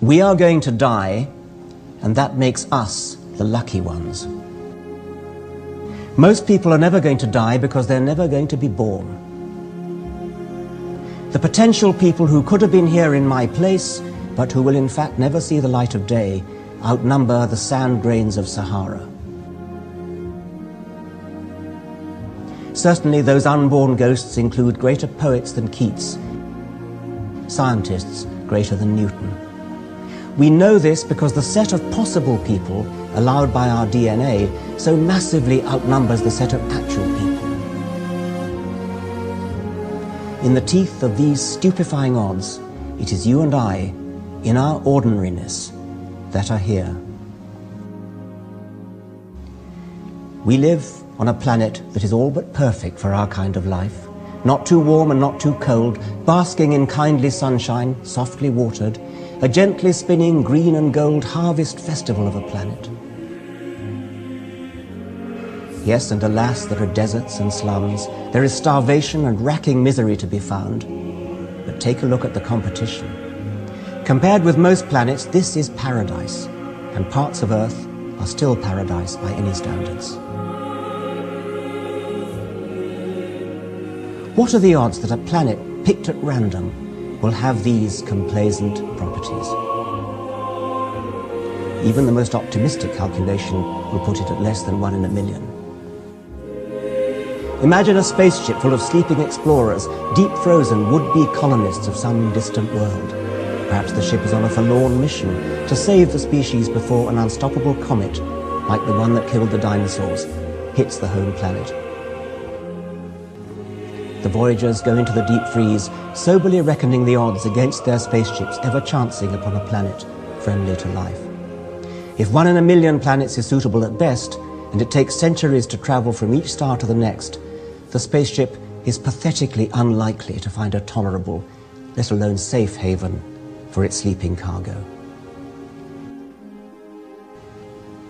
We are going to die, and that makes us the lucky ones. Most people are never going to die because they're never going to be born. The potential people who could have been here in my place, but who will in fact never see the light of day, outnumber the sand grains of Sahara. Certainly those unborn ghosts include greater poets than Keats, scientists greater than Newton. We know this because the set of possible people allowed by our DNA so massively outnumbers the set of actual people. In the teeth of these stupefying odds, it is you and I, in our ordinariness, that are here. We live on a planet that is all but perfect for our kind of life, not too warm and not too cold, basking in kindly sunshine, softly watered, a gently spinning green and gold harvest festival of a planet. Yes, and alas, there are deserts and slums, there is starvation and racking misery to be found. But take a look at the competition. Compared with most planets, this is paradise, and parts of Earth are still paradise by any standards. What are the odds that a planet picked at random will have these complacent properties? Even the most optimistic calculation will put it at less than 1 in a million. Imagine a spaceship full of sleeping explorers, deep frozen would-be colonists of some distant world. Perhaps the ship is on a forlorn mission to save the species before an unstoppable comet, like the one that killed the dinosaurs, hits the home planet. The voyagers go into the deep freeze, soberly reckoning the odds against their spaceships ever chancing upon a planet friendly to life. If 1 in a million planets is suitable at best, and it takes centuries to travel from each star to the next, the spaceship is pathetically unlikely to find a tolerable, let alone safe haven for its sleeping cargo.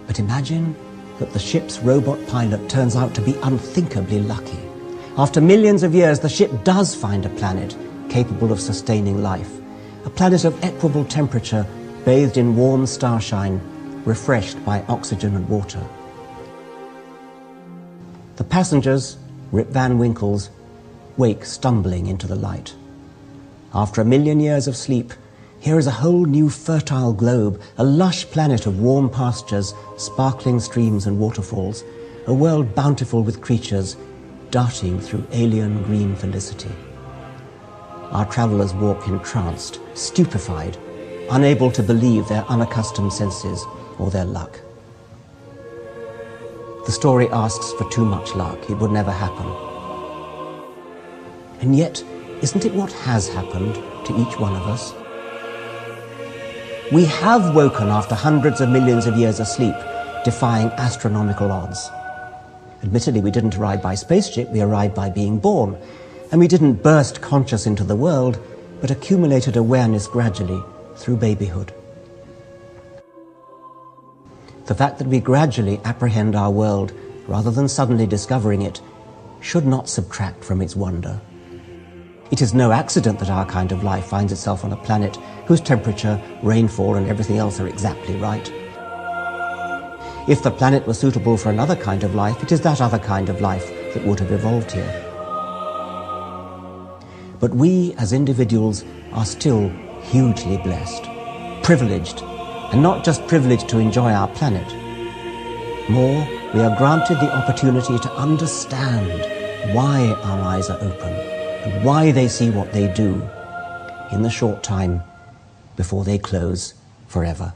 But imagine that the ship's robot pilot turns out to be unthinkably lucky. After millions of years, the ship does find a planet capable of sustaining life, a planet of equable temperature, bathed in warm starshine, refreshed by oxygen and water. The passengers, Rip Van Winkles, wake stumbling into the light. After 1 million years of sleep, here is a whole new fertile globe, a lush planet of warm pastures, sparkling streams and waterfalls, a world bountiful with creatures darting through alien green felicity. Our travelers walk entranced, stupefied, unable to believe their unaccustomed senses or their luck. The story asks for too much luck. It would never happen. And yet, isn't it what has happened to each one of us? We have woken after hundreds of millions of years of sleep, defying astronomical odds. Admittedly, we didn't arrive by spaceship, we arrived by being born. And we didn't burst conscious into the world, but accumulated awareness gradually through babyhood. The fact that we gradually apprehend our world, rather than suddenly discovering it, should not subtract from its wonder. It is no accident that our kind of life finds itself on a planet whose temperature, rainfall, and everything else are exactly right. If the planet was suitable for another kind of life, it is that other kind of life that would have evolved here. But we, as individuals, are still hugely blessed, privileged, and not just privileged to enjoy our planet. More, we are granted the opportunity to understand why our eyes are open and why they see what they do in the short time before they close forever.